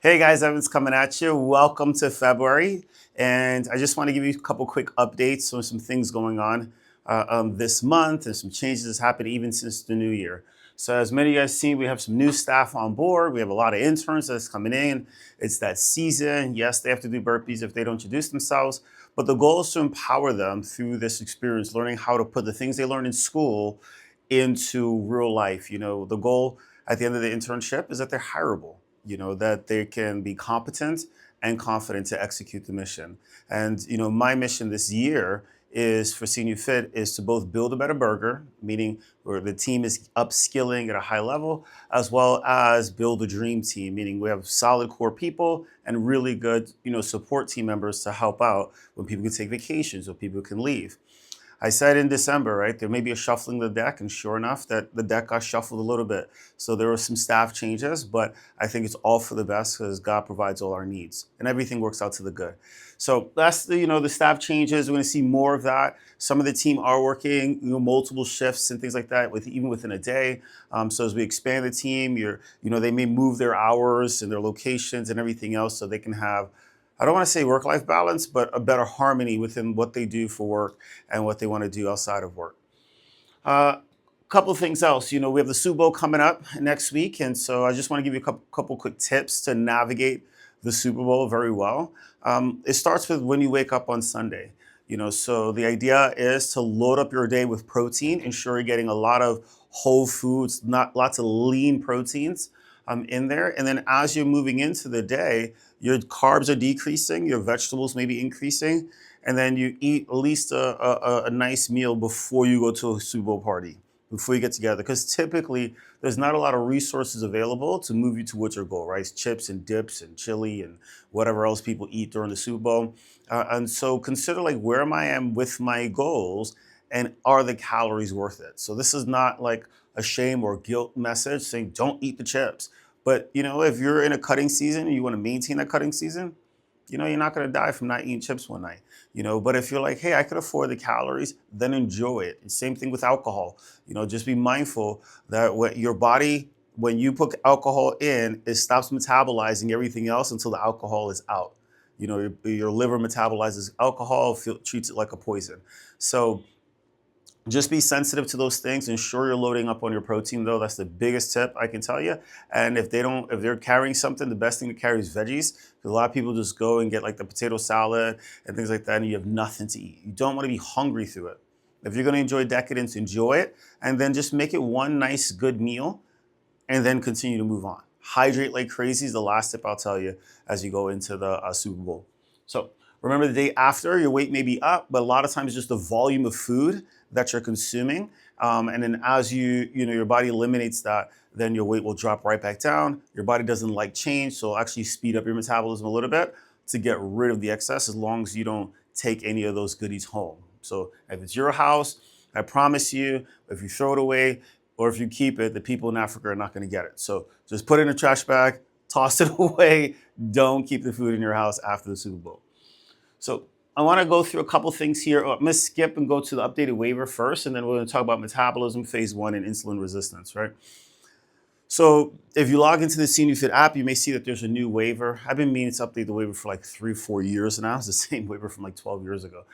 Hey guys, Evan's coming at you. Welcome to February. And I just want to give you a couple quick updates on some things going on this month and some changes that's happened even since the new year. So as many of you guys see, we have some new staff on board. We have a lot of interns that's coming in. It's that season. Yes, they have to do burpees if they don't introduce themselves. But the goal is to empower them through this experience, learning how to put the things they learn in school into real life. The goal at the end of the internship is that they're hireable, that they can be competent and confident to execute the mission. And, my mission this year is for CNU Fit is to both build a better burger, meaning where the team is upskilling at a high level, as well as build a dream team, meaning we have solid core people and really good, support team members to help out when people can take vacations or people can leave. I said in December, right, there may be a shuffling of the deck, and sure enough, that the deck got shuffled a little bit. So there were some staff changes, but I think it's all for the best because God provides all our needs, and everything works out to the good. So that's the staff changes. We're going to see more of that. Some of the team are working, multiple shifts and things like that, even within a day. So as we expand the team, they may move their hours and their locations and everything else, so they can have, I don't want to say work-life balance, but a better harmony within what they do for work and what they want to do outside of work. Couple of things else. We have the Super Bowl coming up next week, and so I just want to give you a couple quick tips to navigate the Super Bowl very well. It starts with when you wake up on Sunday. So the idea is to load up your day with protein, ensure you're getting a lot of whole foods, not lots of lean proteins in there. And then as you're moving into the day, your carbs are decreasing, your vegetables may be increasing, and then you eat at least a nice meal before you go to a Super Bowl party, before you get together. Because typically, there's not a lot of resources available to move you towards your goal, right? It's chips and dips and chili and whatever else people eat during the Super Bowl. And so consider like where am I am with my goals and are the calories worth it? So this is not like a shame or guilt message saying don't eat the chips. But if you're in a cutting season and you want to maintain that cutting season, you're not going to die from not eating chips one night. But if you're like, hey, I could afford the calories, then enjoy it. And same thing with alcohol. Just be mindful that what your body, when you put alcohol in, it stops metabolizing everything else until the alcohol is out. Your liver metabolizes alcohol, treats it like a poison. So just be sensitive to those things. Ensure you're loading up on your protein, though. That's the biggest tip I can tell you. And if they're carrying something, the best thing to carry is veggies. A lot of people just go and get like the potato salad and things like that, and you have nothing to eat. You don't want to be hungry through it. If you're going to enjoy decadence, enjoy it, and then just make it one nice, good meal, and then continue to move on. Hydrate like crazy is the last tip I'll tell you as you go into the Super Bowl. So remember, the day after, your weight may be up, but a lot of times it's just the volume of food that you're consuming. And then as your body eliminates that, then your weight will drop right back down. Your body doesn't like change, so it'll actually speed up your metabolism a little bit to get rid of the excess as long as you don't take any of those goodies home. So if it's your house, I promise you, if you throw it away or if you keep it, the people in Africa are not going to get it. So just put it in a trash bag, toss it away. Don't keep the food in your house after the Super Bowl. So I want to go through a couple things here. I'm going to skip and go to the updated waiver first, and then we're going to talk about metabolism, phase 1, and insulin resistance, right? So if you log into the CNU Fit app, you may see that there's a new waiver. I've been meaning to update the waiver for like 3-4 years now. It's the same waiver from like 12 years ago.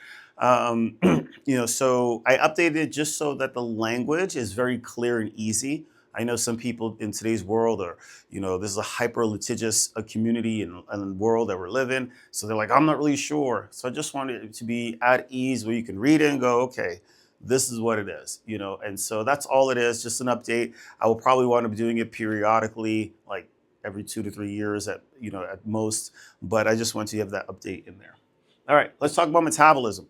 So I updated it just so that the language is very clear and easy. I know some people in today's world are, this is a hyper litigious community and world that we're living. So they're like, I'm not really sure. So I just wanted it to be at ease where you can read it and go, okay, this is what it is, and so that's all it is, just an update. I will probably want to be doing it periodically, like every 2 to 3 years at most, but I just want to have that update in there. All right, let's talk about metabolism.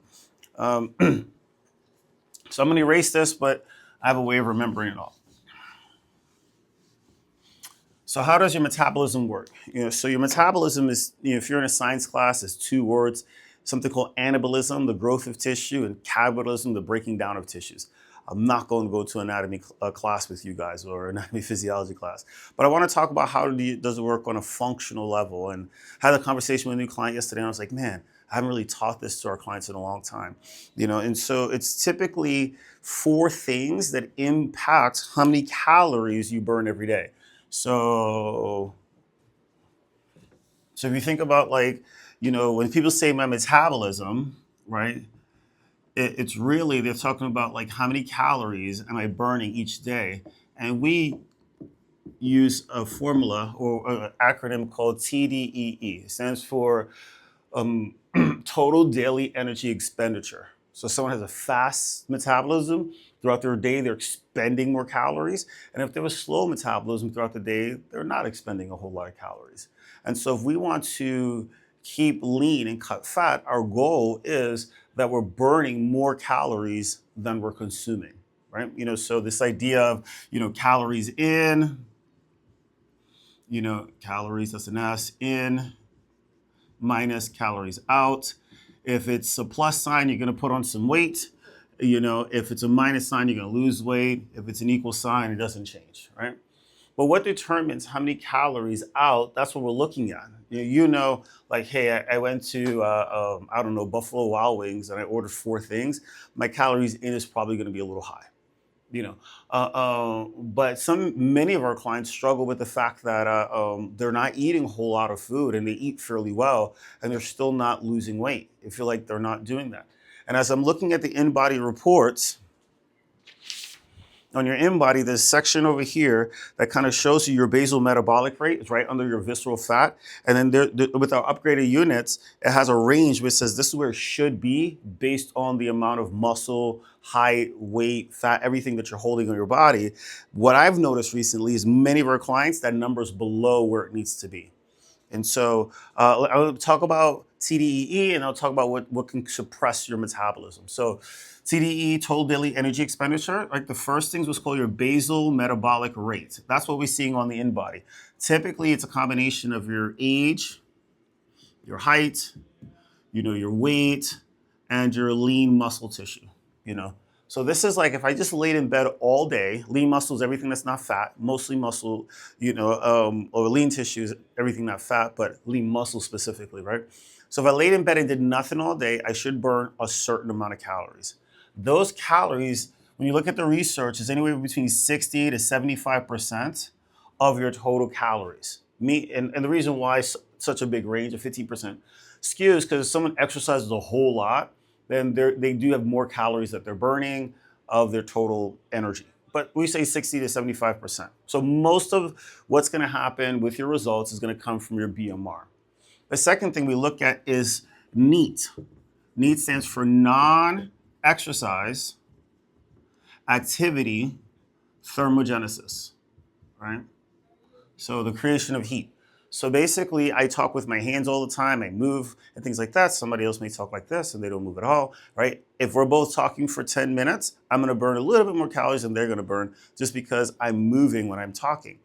So I'm going to erase this, but I have a way of remembering it all. So how does your metabolism work? So your metabolism is, if you're in a science class, it's 2 words, something called anabolism, the growth of tissue, and catabolism, the breaking down of tissues. I'm not going to go to anatomy class with you guys or anatomy physiology class, but I want to talk about how does it work on a functional level. And I had a conversation with a new client yesterday, and I was like, man, I haven't really taught this to our clients in a long time, and so it's typically 4 things that impact how many calories you burn every day. So So if you think about like, when people say my metabolism, right? It's really, they're talking about like how many calories am I burning each day, and we use a formula or an acronym called TDEE. It stands for um, total daily energy expenditure. So someone has a fast metabolism throughout their day, they're expending more calories. And if they have a slow metabolism throughout the day, they're not expending a whole lot of calories. And so if we want to keep lean and cut fat, our goal is that we're burning more calories than we're consuming, right? So this idea of, calories in, calories, that's an S, in minus calories out. If it's a plus sign, you're going to put on some weight. If it's a minus sign, you're going to lose weight. If it's an equal sign, it doesn't change, right? But what determines how many calories out? That's what we're looking at. Like, hey, I went to, I don't know, Buffalo Wild Wings, and I ordered 4 things. My calories in is probably going to be a little high. But many of our clients struggle with the fact that they're not eating a whole lot of food, and they eat fairly well, and they're still not losing weight. They feel like they're not doing that. And as I'm looking at the in-body reports, on your in-body, there's a section over here that kind of shows you your basal metabolic rate. It's right under your visceral fat. And then with our upgraded units, it has a range which says this is where it should be based on the amount of muscle, height, weight, fat, everything that you're holding on your body. What I've noticed recently is many of our clients, that number is below where it needs to be. And so I'll talk about TDEE, and I'll talk about what can suppress your metabolism. So TDEE, total daily energy expenditure, like the first things was called your basal metabolic rate. That's what we're seeing on the in-body. Typically, it's a combination of your age, your height, your weight, and your lean muscle tissue, you know. So this is like if I just laid in bed all day, lean muscle is everything that's not fat, mostly muscle, or lean tissue is everything not fat, but lean muscle specifically, right? So if I laid in bed and did nothing all day, I should burn a certain amount of calories. Those calories, when you look at the research, is anywhere between 60 to 75% of your total calories. And the reason why such a big range of 15% skews because if someone exercises a whole lot, then they do have more calories that they're burning of their total energy. But we say 60 to 75%. So most of what's going to happen with your results is going to come from your BMR. The second thing we look at is NEAT. NEAT stands for non-exercise activity thermogenesis, right? So the creation of heat. So basically, I talk with my hands all the time. I move and things like that. Somebody else may talk like this and they don't move at all, right? If we're both talking for 10 minutes, I'm going to burn a little bit more calories than they're going to burn just because I'm moving when I'm talking.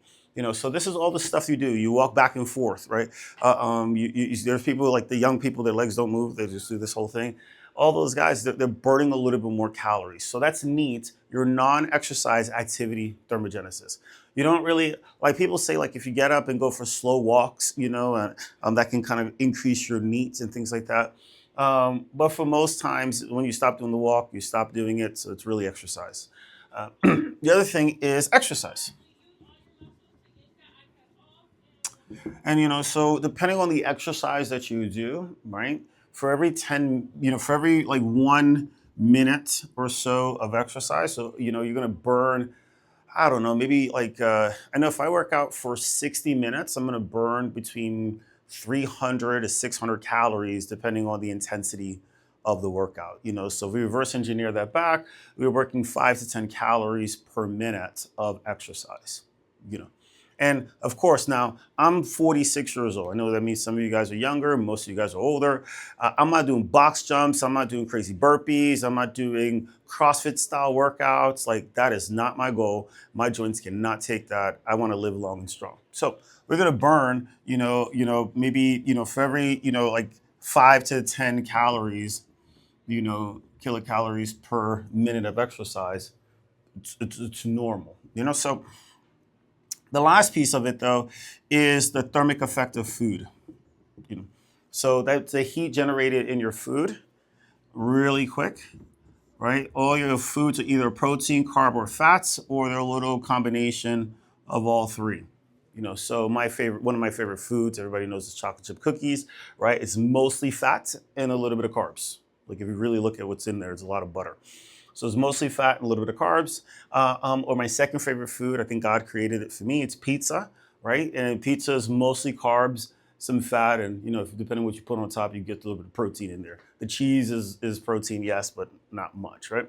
So this is all the stuff you do. You walk back and forth, right? There's people like the young people, their legs don't move. They just do this whole thing. All those guys, they're burning a little bit more calories. So that's NEAT, your non-exercise activity thermogenesis. You don't really, like people say, like if you get up and go for slow walks, that can kind of increase your NEAT and things like that. But for most times, when you stop doing the walk, you stop doing it. So it's really exercise. The other thing is exercise. And so depending on the exercise that you do, right? For every 10, for every like 1 minute or so of exercise, so you're gonna burn, I don't know, maybe like I know if I work out for 60 minutes, I'm gonna burn between 300 to 600 calories depending on the intensity of the workout. So if we reverse engineer that back, we were working 5 to 10 calories per minute of exercise. You know. And of course, now I'm 46 years old. I know that means some of you guys are younger, most of you guys are older. I'm not doing box jumps. I'm not doing crazy burpees. I'm not doing CrossFit style workouts. Like that is not my goal. My joints cannot take that. I want to live long and strong. So we're gonna burn, maybe, for every, like 5 to 10 calories, kilocalories per minute of exercise. It's normal, So the last piece of it, though, is the thermic effect of food. So that's the heat generated in your food really quick, right? All your foods are either protein, carb, or fats, or they're a little combination of all three. So one of my favorite foods, everybody knows, is chocolate chip cookies, right? It's mostly fat and a little bit of carbs. Like if you really look at what's in there, it's a lot of butter. So it's mostly fat and a little bit of carbs. Or my second favorite food, I think God created it for me, it's pizza, right? And pizza is mostly carbs, some fat, and depending on what you put on top, you get a little bit of protein in there. The cheese is protein, yes, but not much, right?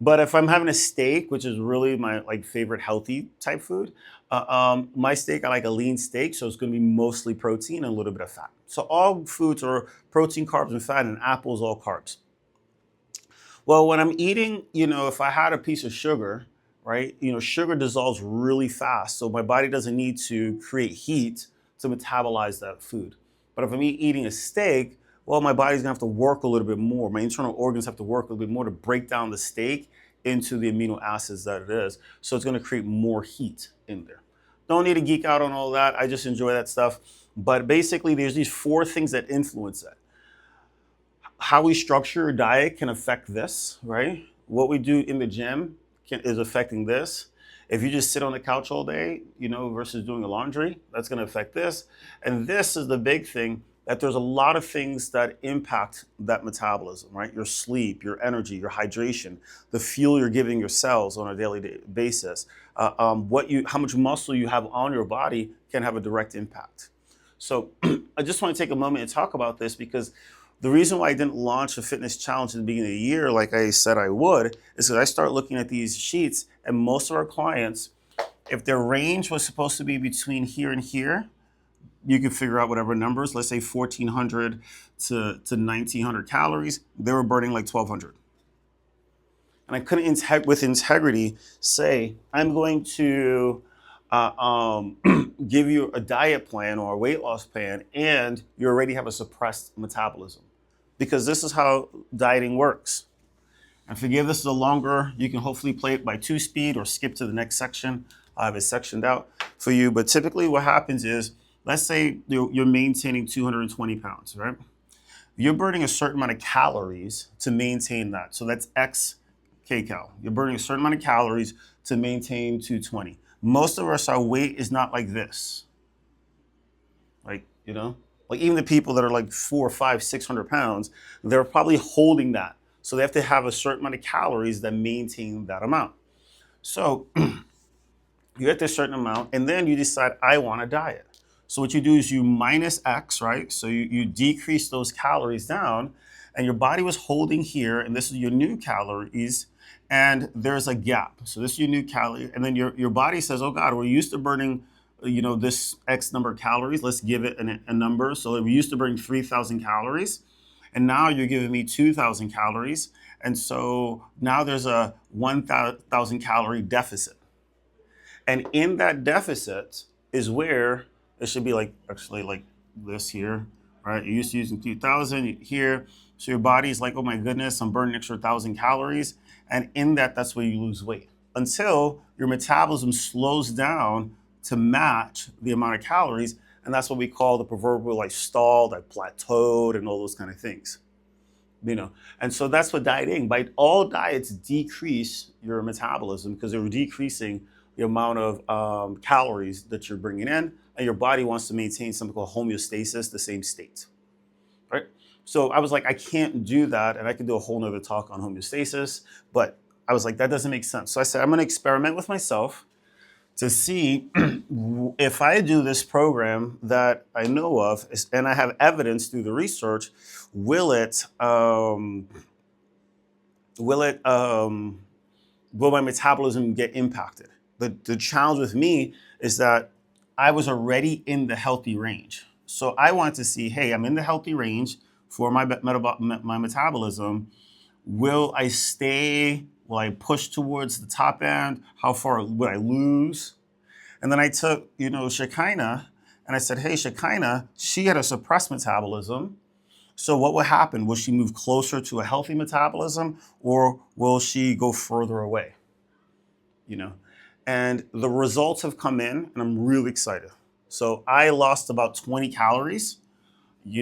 But if I'm having a steak, which is really my favorite healthy type food, my steak, I like a lean steak, so it's going to be mostly protein and a little bit of fat. So all foods are protein, carbs, and fat, and apples all carbs. Well, when I'm eating, if I had a piece of sugar, right, sugar dissolves really fast, so my body doesn't need to create heat to metabolize that food. But if I'm eating a steak, well, my body's gonna have to work a little bit more. My internal organs have to work a little bit more to break down the steak into the amino acids that it is. So it's gonna create more heat in there. Don't need to geek out on all that. I just enjoy that stuff. But basically, there's these four things that influence it. How we structure our diet can affect this, right? What we do in the gym is affecting this. If you just sit on the couch all day, versus doing the laundry, that's going to affect this. And this is the big thing, that there's a lot of things that impact that metabolism, right? Your sleep, your energy, your hydration, the fuel you're giving your cells on a daily basis, how much muscle you have on your body can have a direct impact. So I just want to take a moment and talk about this, because the reason why I didn't launch a fitness challenge at the beginning of the year, like I said I would, is because I start looking at these sheets, and most of our clients, if their range was supposed to be between here and here, you can figure out whatever numbers, let's say 1,400 to 1,900 calories, they were burning like 1,200. And I couldn't with integrity say, I'm going to give you a diet plan or a weight loss plan, and you already have a suppressed metabolism. Because this is how dieting works. And forgive this is a longer, you can hopefully play it by 2-speed or skip to the next section. I have it sectioned out for you. But typically what happens is, let's say you're maintaining 220 pounds, right? You're burning a certain amount of calories to maintain that. So that's X kcal. You're burning a certain amount of calories to maintain 220. Most of us, our weight is not like this. Like even the people that are like 400, 500, 600 pounds, they're probably holding that. So they have to have a certain amount of calories that maintain that amount. So you get this certain amount, and then you decide, I want a diet. So what you do is you minus X, right? So you decrease those calories down, and your body was holding here, and this is your new calories, and there's a gap. So this is your new calorie, and then your body says, oh God, we're used to burning this X number of calories. Let's give it a number. So we used to burn 3,000 calories, and now you're giving me 2,000 calories. And so now there's a 1,000 calorie deficit. And in that deficit is where it should be like this here, right? You're used to using 2,000 here. So your body's like, oh my goodness, I'm burning an extra 1,000 calories. And in that's where you lose weight, until your metabolism slows down to match the amount of calories. And that's what we call the proverbial stalled, plateaued, and all those kind of things. And so that's what dieting, by all diets decrease your metabolism, because they're decreasing the amount of calories that you're bringing in, and your body wants to maintain something called homeostasis, the same state, right? So I was like, I can't do that, and I could do a whole nother talk on homeostasis, but I was like, that doesn't make sense. So I said, I'm gonna experiment with myself to see if I do this program that I know of, and I have evidence through the research, will my metabolism get impacted? The challenge with me is that I was already in the healthy range. So I wanted to see, hey, I'm in the healthy range for my metabolism. Will I stay? Will I push towards the top end? How far would I lose? And then I took, Shekinah, and I said, hey, Shekinah, she had a suppressed metabolism. So what will happen? Will she move closer to a healthy metabolism, or will she go further away? And the results have come in, and I'm really excited. So I lost about 20 calories,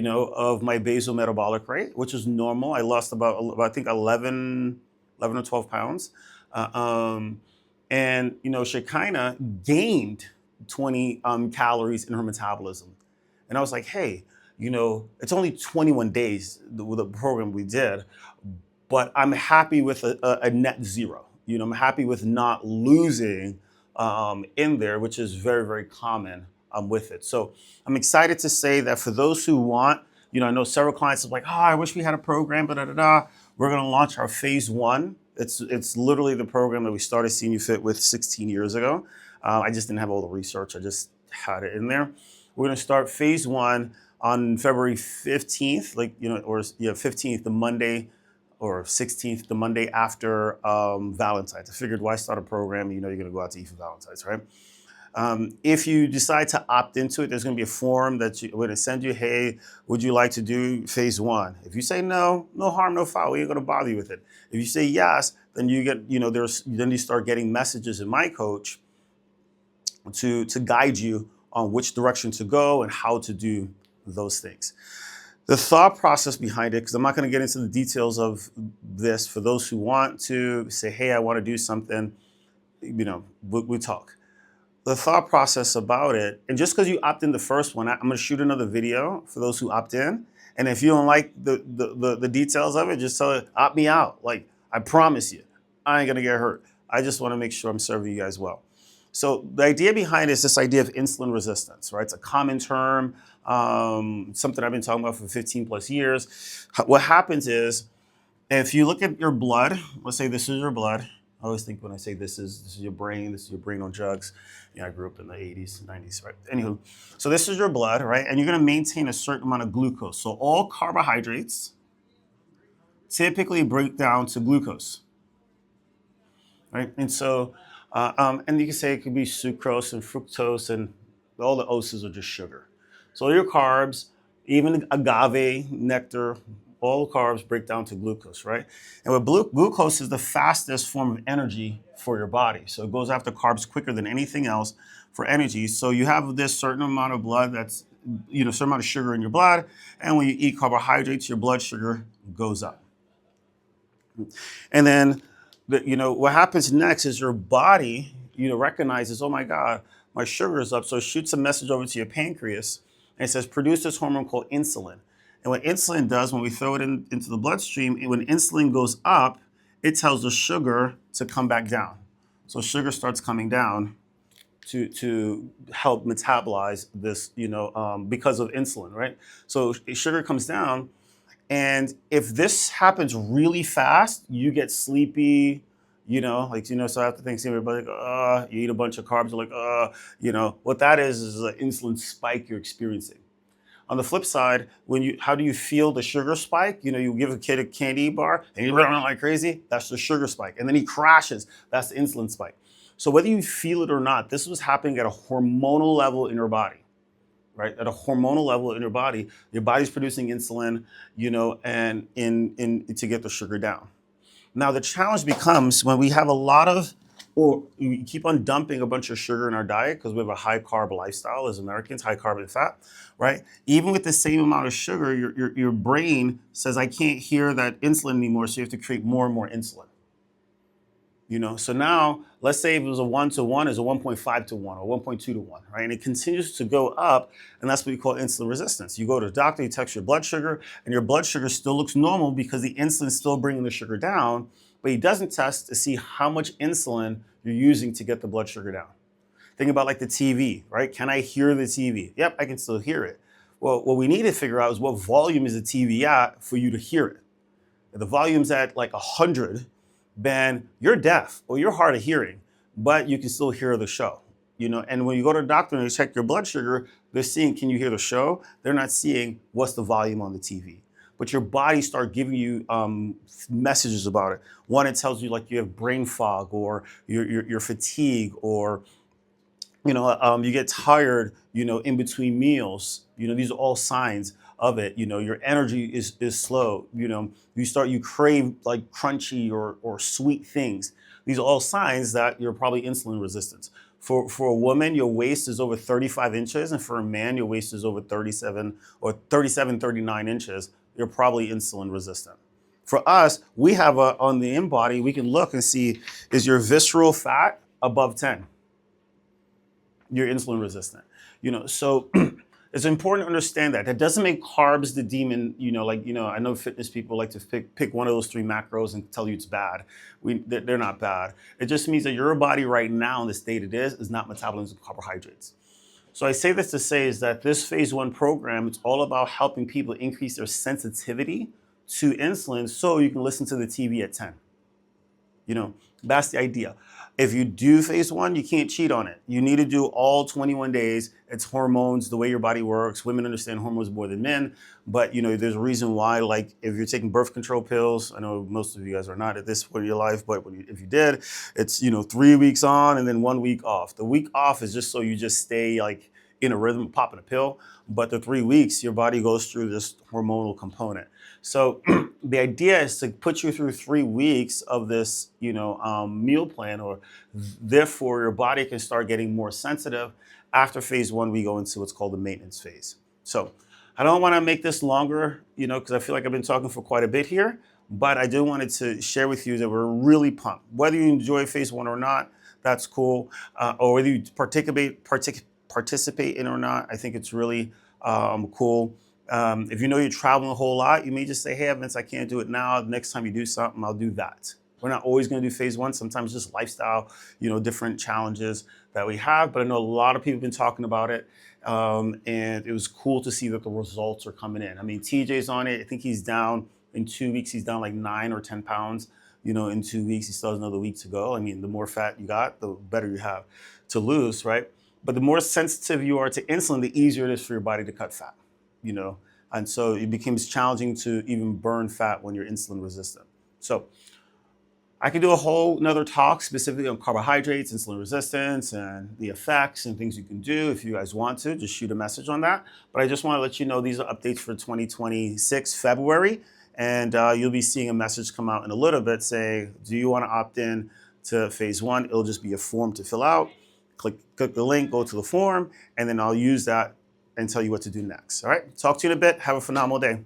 of my basal metabolic rate, which is normal. I lost about I think 11 or 12 pounds. And Shekinah gained 20 calories in her metabolism. And I was like, hey, it's only 21 days with the program we did, but I'm happy with a net zero. I'm happy with not losing in there, which is very, very common with it. So I'm excited to say that for those who want, I know several clients are like, oh, I wish we had a program, but we're going to launch our phase one. It's literally the program that we started CNU Fit with 16 years ago. I just didn't have all the research. I just had it in there. We're going to start phase one on February 15th, 15th, the Monday, or 16th, the Monday after Valentine's. I figured, why start a program? You're going to go out to eat for Valentine's, right? If you decide to opt into it, there's going to be a form that we're going to send you. Hey, would you like to do phase one? If you say no, no harm, no foul. We ain't going to bother you with it. If you say yes, then you get, then you start getting messages in My Coach to guide you on which direction to go and how to do those things. The thought process behind it, because I'm not going to get into the details of this, for those who want to say, hey, I want to do something, we talk. The thought process about it, and just because you opt in the first one, I'm going to shoot another video for those who opt in. And if you don't like the details of it, just tell it, opt me out. Like, I promise you, I ain't going to get hurt. I just want to make sure I'm serving you guys well. So the idea behind it is this idea of insulin resistance, right? It's a common term, something I've been talking about for 15 plus years. What happens is, if you look at your blood, let's say this is your blood. I always think when I say this is your brain on drugs. I grew up in the 80s, 90s, right? Anywho, so this is your blood, right? And you're gonna maintain a certain amount of glucose. So all carbohydrates typically break down to glucose, right? And so, and you can say it could be sucrose and fructose, and all the O's are just sugar. So all your carbs, even agave, nectar, all carbs break down to glucose, right? And with glucose is the fastest form of energy for your body. So it goes after carbs quicker than anything else for energy. So you have this certain amount of blood that's, certain amount of sugar in your blood. And when you eat carbohydrates, your blood sugar goes up. And then, what happens next is your body, recognizes, oh my God, my sugar is up. So it shoots a message over to your pancreas and it says, produce this hormone called insulin. And what insulin does, when we throw it into the bloodstream, when insulin goes up, it tells the sugar to come back down. So sugar starts coming down to help metabolize this, because of insulin, right? So sugar comes down, and if this happens really fast, you get sleepy, so after Thanksgiving, everybody's like, you eat a bunch of carbs, you're like, what that is an insulin spike you're experiencing. On the flip side, how do you feel the sugar spike? You give a kid a candy bar and he runs like crazy, that's the sugar spike. And then he crashes, that's the insulin spike. So whether you feel it or not, this was happening at a hormonal level in your body, right? At a hormonal level in your body's producing insulin, and to get the sugar down. Now the challenge becomes when we have a lot of, or we keep on dumping a bunch of sugar in our diet because we have a high carb lifestyle as Americans, high carb and fat, right? Even with the same amount of sugar, your brain says, I can't hear that insulin anymore, so you have to create more and more insulin. So now, let's say if it was a 1-to-1, it's a 1.5 to 1 or 1.2 to 1, right? And it continues to go up, and that's what we call insulin resistance. You go to the doctor, you test your blood sugar, and your blood sugar still looks normal because the insulin is still bringing the sugar down, but he doesn't test to see how much insulin you're using to get the blood sugar down. Think about like the TV, right? Can I hear the TV? Yep, I can still hear it. Well, what we need to figure out is what volume is the TV at for you to hear it. If the volume's at like 100, then you're deaf or you're hard of hearing, but you can still hear the show. And when you go to the doctor and they check your blood sugar, they're seeing, can you hear the show? They're not seeing what's the volume on the TV. But your body starts giving you messages about it. One, it tells you like you have brain fog or you're fatigue, or you get tired, in between meals. These are all signs of it. Your energy is slow. You crave like crunchy or sweet things. These are all signs that you're probably insulin resistant. For a woman, your waist is over 35 inches, and for a man, your waist is over 37 or 37, 39 inches. You're probably insulin resistant. For us, we have on the in-body, we can look and see, is your visceral fat above 10? you're insulin resistant. So it's important to understand that. That doesn't make carbs the demon. I know fitness people like to pick one of those three macros and tell you it's bad. They're not bad. It just means that your body right now in the state it is not metabolizing carbohydrates. So I say this to say is that this phase one program, it's all about helping people increase their sensitivity to insulin so you can listen to the TV at 10. That's the idea. If you do phase one, you can't cheat on it. You need to do all 21 days. It's hormones, the way your body works. Women understand hormones more than men, but there's a reason why, like if you're taking birth control pills, I know most of you guys are not at this point in your life, but if you did, it's 3 weeks on and then 1 week off. The week off is just so you just stay like in a rhythm, popping a pill, but the 3 weeks, your body goes through this hormonal component. So the idea is to put you through 3 weeks of this, meal plan, or therefore your body can start getting more sensitive. After phase one, we go into what's called the maintenance phase. So I don't want to make this longer, because I feel like I've been talking for quite a bit here, but I do wanted to share with you that we're really pumped. Whether you enjoy phase one or not, that's cool. Or whether you participate in or not, I think it's really cool. If you're traveling a whole lot, you may just say, hey, Vince, I can't do it now. Next time you do something, I'll do that. We're not always going to do phase one. Sometimes just lifestyle, different challenges that we have. But I know a lot of people have been talking about it. And it was cool to see that the results are coming in. I mean, TJ's on it. I think he's down in 2 weeks. He's down like 9 or 10 pounds, in 2 weeks. He still has another week to go. I mean, the more fat you got, the better you have to lose, right? But the more sensitive you are to insulin, the easier it is for your body to cut fat, and so it becomes challenging to even burn fat when you're insulin resistant. So I could do a whole nother talk specifically on carbohydrates, insulin resistance, and the effects and things you can do. If you guys want to, just shoot a message on that. But I just want to let you know these are updates for 2026 February, and you'll be seeing a message come out in a little bit saying, do you want to opt in to phase one? It'll just be a form to fill out. Click the link, go to the form, and then I'll use that and tell you what to do next. All right, talk to you in a bit. Have a phenomenal day.